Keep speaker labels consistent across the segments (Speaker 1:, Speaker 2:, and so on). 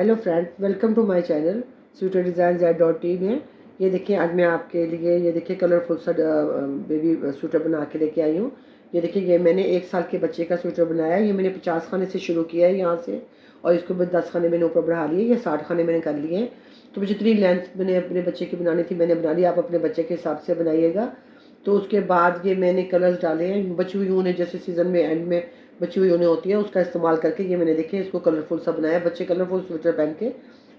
Speaker 1: Hello friend, welcome to my channel sweater design Z.T में। ये देखिए, आज मैं आपके लिए ये देखिए कलरफुल सा बेबी स्वेटर बना के लेके आई हूँ। ये देखिए, ये मैंने 1 साल के बच्चे का स्वेटर बनाया है। ये मैंने 50 खाने से शुरू किया है यहाँ से, और इसके बाद 10 खाने मैंने ऊपर बढ़ा लिए। ये 60 खाने मैंने कर लिए हैं। तो मुझे जितनी लेंथ मैंने अपने बच्चे की बनानी थी मैंने बना ली। आप अपने बच्चे के हिसाब से बनाइएगा। तो उसके बाद ये मैंने कलर्स डाले हैं, बची हुई ऊन जैसे सीज़न में एंड में बची हुई ऊनें होती है, उसका इस्तेमाल करके ये मैंने देखिए इसको कलरफुल सा बनाया। बच्चे कलरफुल स्वेटर पहन के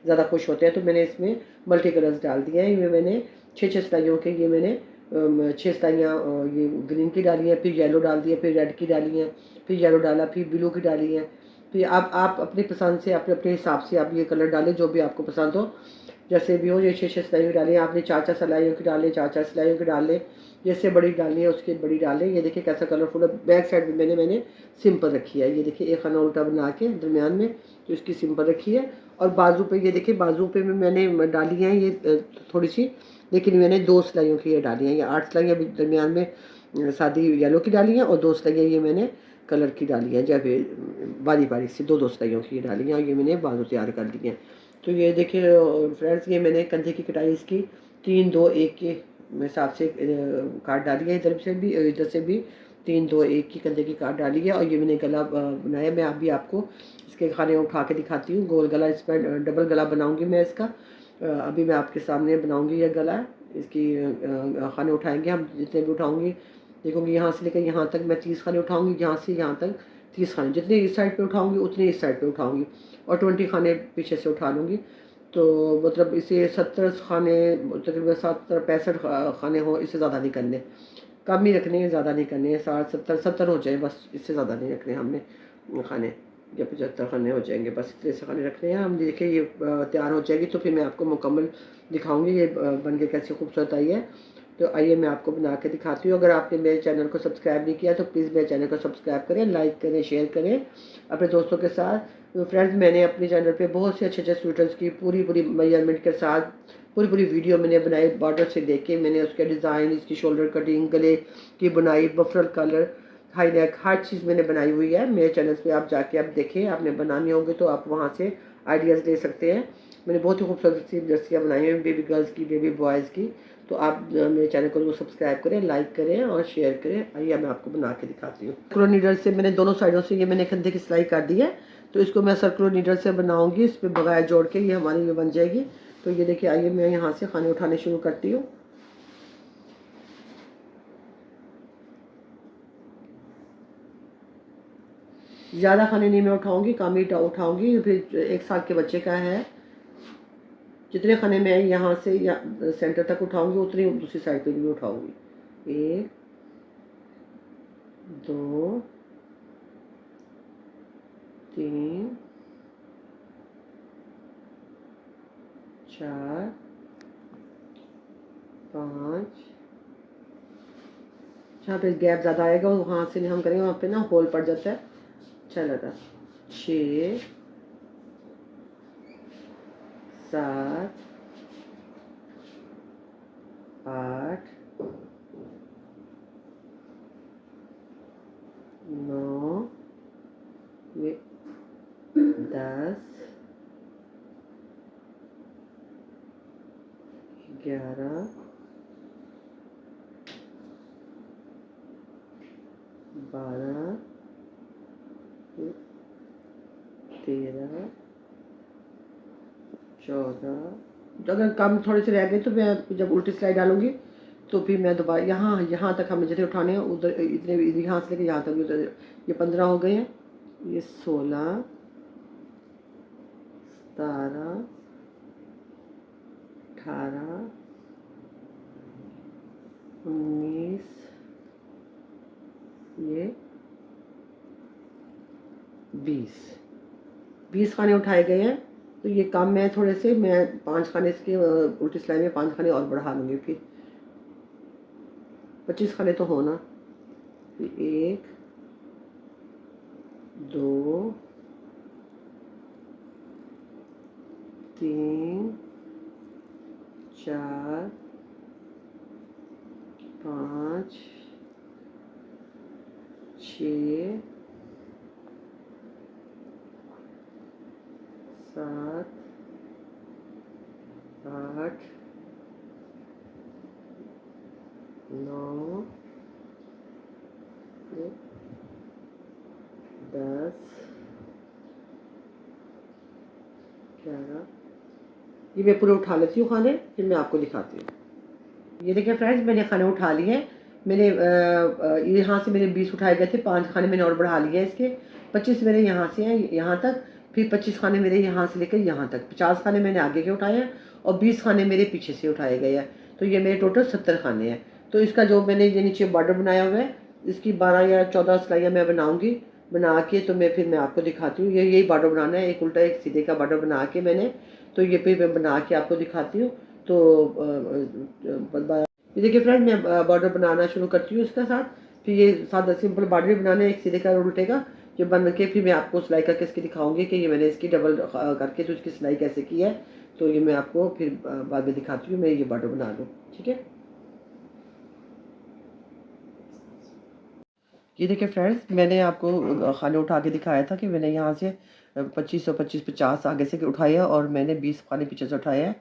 Speaker 1: ज़्यादा खुश होते हैं, तो मैंने इसमें मल्टी कलर्स डाल दिए हैं। ये मैंने 6 सिलाइयों के ये मैंने 6 सिलाइयाँ ये ग्रीन की डाली हैं, फिर येलो डाल दिए, फिर रेड की डाली हैं, फिर येलो डाला, फिर ब्लू की डाली है। फिर आप अपनी पसंद से अपने अपने हिसाब से आप ये कलर डालें जो भी आपको पसंद हो, जैसे भी हो। ये 6 सिलाइयों की डाली, आपने 4 सिलाइयों की डालें, 4 सिलाइयों की डाल लें। जैसे बड़ी डालनी है उसकी बड़ी डालें। ये देखिए कैसा कलरफुल है। बैक साइड में मैंने सिंपल रखी है। ये देखिए एक खाना उल्टा बना के दरमियान में तो इसकी सिंपल रखी है। और बाजू पे ये देखिए, बाजू पे में मैंने डाली हैं ये थोड़ी सी, लेकिन मैंने 2 सिलाइयों की ये डाली हैं। ये 8 सिलाइयाँ दरमियान में सादी येलो की डाली हैं, और 2 सिलाइयाँ ये मैंने कलर की डाली हैं, जब बारीक बारीक सी 2 सिलाइयों की ये डाली हैं, और ये मैंने बाजू तैयार कर ली हैं। तो ये देखिए फ्रेंड्स, ये मैंने कंधे की कटाई इसकी 3 2 1 के हिसाब से काट डाली है। इधर से भी इधर से भी 3 2 1 की कंधे की काट डाली है। और ये मैंने गला बनाया। मैं अभी आपको इसके खाने उठा के दिखाती हूँ। गोल गला, इस पर डबल गला बनाऊंगी मैं इसका। अभी मैं आपके सामने बनाऊंगी यह गला। इसकी खाने उठाएंगे हम, जितने भी उठाऊंगी देखूंगी। यहाँ से लेकर यहाँ तक मैं 30 खाने उठाऊंगी, यहाँ से यहाँ तक 30 खाने। जितने इस साइड पे उठाऊंगी उतने इस साइड पे उठाऊंगी, और 20 खाने पीछे से उठा लूँगी। तो मतलब इसे 70 खाने, तकरीबन 70 65 खाने हो, इससे ज़्यादा नहीं करने, कम ही रखने हैं, ज़्यादा नहीं करने हैं। 60 70 70 हो जाए बस, इससे ज़्यादा नहीं रखने हमने खाने। या 75 खाने हो जाएंगे बस, इतने से खाने रखने हैं हम। देखिए ये तैयार हो जाएगी तो फिर मैं आपको मुकम्मल दिखाऊंगी ये बन के कैसी खूबसूरत आई है। तो आइए मैं आपको बना के दिखाती हूँ। अगर आपने मेरे चैनल को सब्सक्राइब नहीं किया तो प्लीज़ मेरे चैनल को सब्सक्राइब करें, लाइक करें, शेयर करें अपने दोस्तों के साथ। तो फ्रेंड्स, मैंने अपने चैनल पे बहुत से अच्छे अच्छे स्वेटर्स की पूरी मेजरमेंट के साथ पूरी वीडियो मैंने बनाई। बॉर्डर से देख के मैंने उसके डिज़ाइन, इसकी शोल्डर कटिंग, गले की बुनाई, बफरल कलर, हाई नेक, हर चीज़ मैंने बनाई हुई है। मेरे चैनल पे आप जाके आप देखें, आपने बनानी होंगे तो आप वहाँ से आइडियाज़ ले सकते हैं। मैंने बहुत ही खूबसूरत सी जर्सियाँ बनाई हैं, बेबी गर्ल्स की, बेबी बॉयज़ की। तो आप मेरे चैनल को सब्सक्राइब करें, लाइक करें और शेयर करें। आइए मैं आपको बना के दिखाती हूँ। सर्कुलर नीडल से मैंने दोनों साइडों से ये मैंने कंधे की सिलाई कर दी है। तो इसको मैं सर्कुलर नीडल से बनाऊंगी, इस पर बगाया जोड़ के ये हमारी ये बन जाएगी। तो ये देखिए, आइए मैं यहाँ से खाने उठाने शुरू करती हूँ। ज़्यादा खाने नहीं मैं उठाऊंगी, कम ही उठाऊंगी। फिर 1 साल के बच्चे का है। जितने खाने मैं यहाँ से या सेंटर तक उठाऊंगी उतनी दूसरी साइड पे भी उठाऊंगी। 1 2 3 4 5। जहाँ पे गैप ज़्यादा आएगा वहाँ से हम करेंगे, वहाँ पे ना होल पड़ जाता है, अच्छा लगा। 6 7 8 9 10 11 12 13 14। अगर कम थोड़े से रह गए तो मैं जब उल्टी सिलाई डालूंगी तो फिर मैं दोबारा यहाँ तक हमें जितने उठाने हैं उधर, इतने यहाँ से लेकर यहाँ तक उधर। ये 15 हो गए हैं, ये 16 17 18 19, ये 20 खाने उठाए गए हैं। तो ये काम मैं थोड़े से मैं 5 खाने इसके उल्टी सिलाई में 5 खाने और बढ़ा लूँगी, फिर 25 खाने तो होना। फिर 1 2 3 4 5 6 7 8 9 10 11। ये मैं पूरे उठा लेती हूँ खाने, फिर मैं आपको दिखाती हूँ। ये देखिए फ्रेंड्स, मैंने खाने उठा लिए हैं। मैंने यहाँ से मेरे 20 उठाए गए थे, 5 खाने मैंने और बढ़ा लिए हैं इसके। 25 मेरे यहाँ से हैं यहाँ तक, फिर 25 खाने मेरे यहाँ से लेकर यहाँ तक। 50 खाने मैंने आगे के उठाए हैं और 20 खाने मेरे पीछे से उठाए गए हैं। तो ये मेरे टोटल 70 खाने हैं। तो इसका जो मैंने ये नीचे बॉर्डर बनाया हुआ है, इसकी 12 या 14 सिलाइयाँ मैं बनाऊँगी। बना के तो फिर मैं आपको दिखाती हूँ। ये यही बॉर्डर बनाना है, एक उल्टा एक सीधे का बॉर्डर बना के मैंने, तो ये फिर मैं बना के आपको दिखाती हूँ। तो ये देखिए फ्रेंड, मैं बॉर्डर बनाना शुरू करती हूँ इसके साथ। फिर ये सादा सिंपल बॉर्डर बनाना है, एक सीधे का और उल्टे का, जो बन के फिर मैं आपको सिलाई करके इसकी दिखाऊंगी कि ये मैंने इसकी डबल करके तो इसकी सिलाई कैसे की है। तो ये मैं आपको फिर बाद में दिखाती हूँ, मैं ये बॉर्डर बना लूँ। ठीक है, ये देखिए फ्रेंड्स, मैंने आपको खाने उठा के दिखाया था कि मैंने यहाँ से 25 50 आगे से उठाए हैं और मैंने 20 खाने पीछे से उठाए हैं।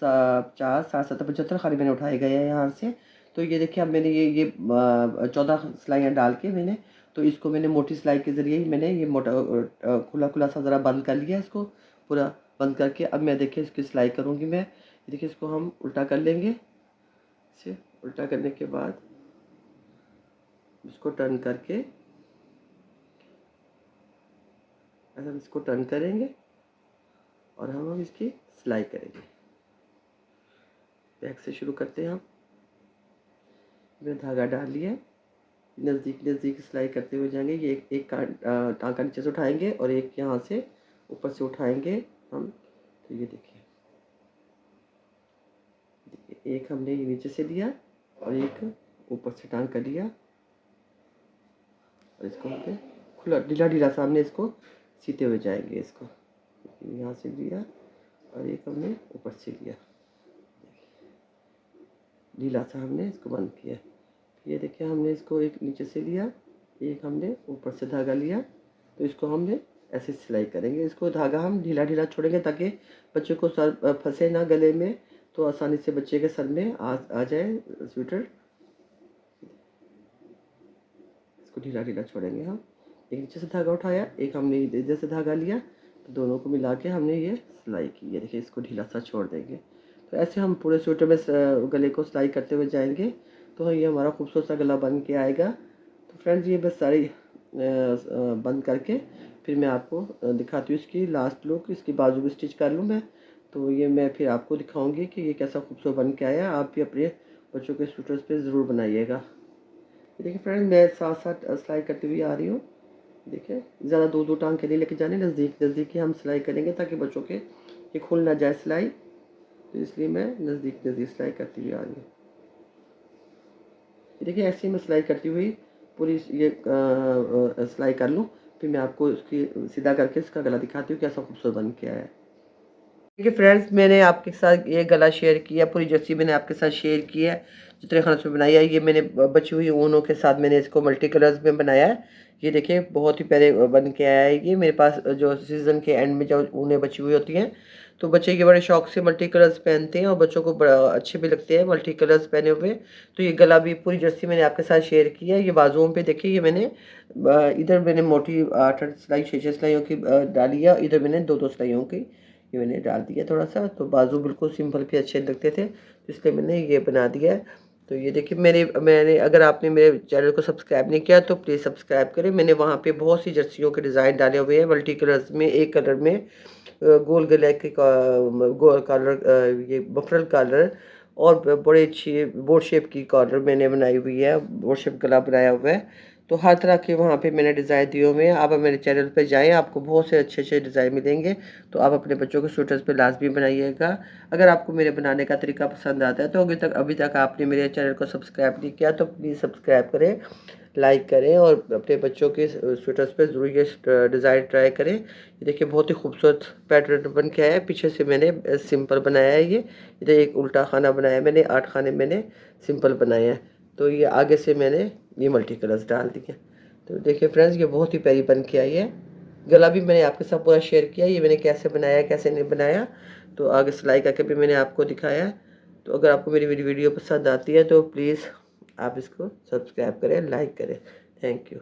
Speaker 1: 50 60 70 75 खाने मैंने उठाए गए हैं यहाँ से। तो ये देखिए, अब मैंने ये 14 सिलाइयाँ डाल के मैंने, तो इसको मैंने मोटी सिलाई के ज़रिए ही मैंने ये मोटा खुला खुला सा ज़रा बंद कर लिया इसको पूरा बंद करके। अब मैं देखिए इसकी सिलाई करूँगी मैं। देखिए इसको हम उल्टा कर लेंगे। इसे उल्टा करने के बाद इसको टर्न करके ऐसा हम इसको टर्न करेंगे और हम इसकी सिलाई करेंगे। बैक से शुरू करते हैं हम। मैंने धागा डाल लिया, नज़दीक नज़दीक सिलाई करते हुए जाएंगे। ये एक टांका नीचे से उठाएंगे और एक यहाँ से ऊपर से उठाएंगे हम। तो ये देखिए, एक हमने ये नीचे से लिया और एक ऊपर से टांग कर लिया और इसको हमने खुला ढीला ढीला सामने इसको सीते हुए जाएंगे। इसको यहाँ से लिया और एक हमने ऊपर से लिया, ढीला सा हमने इसको बंद किया। ये देखिए, हमने इसको एक नीचे से लिया, एक हमने ऊपर से धागा लिया। तो इसको हमने ऐसे सिलाई करेंगे। इसको धागा हम ढीला ढीला छोड़ेंगे ताकि बच्चे को सर फंसे ना गले में, तो आसानी से बच्चे के सर में आ जाए स्वेटर। इसको ढीला ढीला छोड़ेंगे हम। एक नीचे से धागा उठाया, एक हमने इधर से धागा लिया, तो दोनों को मिला के हमने ये सिलाई की। ये देखिए, इसको ढीला सा छोड़ देंगे। तो ऐसे हम पूरे स्वेटर में गले को सिलाई करते हुए जाएंगे, तो ये हमारा खूबसूरत सा गला बन के आएगा। तो फ्रेंड्स, ये बस सारी बंद करके फिर मैं आपको दिखाती हूँ इसकी लास्ट लुक। इसकी बाजू भी स्टिच कर लूँ मैं, तो ये मैं फिर आपको दिखाऊंगी कि ये कैसा खूबसूरत बन के आया। आप भी अपने बच्चों के स्वेटर्स पे ज़रूर बनाइएगा। देखिए फ्रेंड्स, मैं साथ साथ सिलाई करती हुई आ रही हूँ। देखिए, ज़्यादा दूर दूर टांग के नहीं लेके जाने, नज़दीक नज़दीक ही हम सिलाई करेंगे ताकि बच्चों के ये खुल ना जाए सिलाई। तो इसलिए मैं नज़दीक नज़दीक सिलाई करती हुई आ रही हूँ। देखिए, ऐसे ही मैं सिलाई करती हुई पूरी ये सिलाई कर लूँ, फिर मैं आपको इसकी सीधा करके इसका गला दिखाती हूँ कैसा खूबसूरत बन के आया है। देखिए फ्रेंड्स, मैंने आपके साथ ये गला शेयर किया, पूरी जर्सी मैंने आपके साथ शेयर की है जितने खाने में बनाई है। ये मैंने बची हुई ऊनों के साथ मैंने इसको मल्टी कलर्स में बनाया है। ये देखिए, बहुत ही प्यारे बन के आया है। ये मेरे पास जो सीज़न के एंड में जो ऊनें बची हुई होती हैं, तो बच्चे ये बड़े शौक से मल्टी कलर्स पहनते हैं और बच्चों को बड़ा अच्छे भी लगते हैं मल्टी कलर्स पहने हुए। तो ये गला भी पूरी जर्सी मैंने आपके साथ शेयर किया है। ये बाजुओं पे देखिए, ये मैंने इधर मैंने मोटी 8 सिलाई 6 सिलाइयों की डाली है, इधर मैंने 2 सिलाइयों की ये मैंने डाल दिया थोड़ा सा। तो बाजू बिल्कुल सिंपल भी अच्छे लगते थे, तो इसलिए मैंने ये बना दिया है। तो ये देखिए, मैंने अगर आपने मेरे चैनल को सब्सक्राइब नहीं किया तो प्लीज़ सब्सक्राइब करें। मैंने वहाँ पे बहुत सी जर्सियों के डिज़ाइन डाले हुए हैं मल्टी कलर्स में। एक कलर में गोल गले के गोल कलर, ये बफरल कलर और बड़े अच्छी बोट शेप की कॉलर मैंने बनाई हुई है, बोट शेप गला बनाया हुआ है। तो हर तरह के वहाँ पे मैंने डिज़ाइन दिए हुए हैं। आप मेरे चैनल पे जाएँ, आपको बहुत से अच्छे अच्छे डिज़ाइन मिलेंगे। तो आप अपने बच्चों के स्वेटर्स पे लाजमी बनाइएगा। अगर आपको मेरे बनाने का तरीका पसंद आता है तो अभी तक आपने मेरे चैनल को सब्सक्राइब नहीं किया तो प्लीज़ सब्सक्राइब करें, लाइक करें और अपने बच्चों के स्वेटर्स पे ज़रूर ये डिज़ाइन ट्राई करें। ये देखिए, बहुत ही खूबसूरत पैटर्न बन के आया है। पीछे से मैंने सिंपल बनाया है। ये इधर एक उल्टा खाना बनाया है मैंने, 8 खाने मैंने सिंपल बनाए हैं। तो ये आगे से मैंने ये मल्टी कलर्स डाल दिए। तो देखिए फ्रेंड्स, ये बहुत ही प्यारी बन के आई है। गला भी मैंने आपके साथ पूरा शेयर किया, ये मैंने कैसे बनाया कैसे नहीं बनाया, तो आगे सिलाई करके भी मैंने आपको दिखाया। तो अगर आपको मेरी वीडियो पसंद आती है तो प्लीज़ आप इसको सब्सक्राइब करें, लाइक करें। Thank you.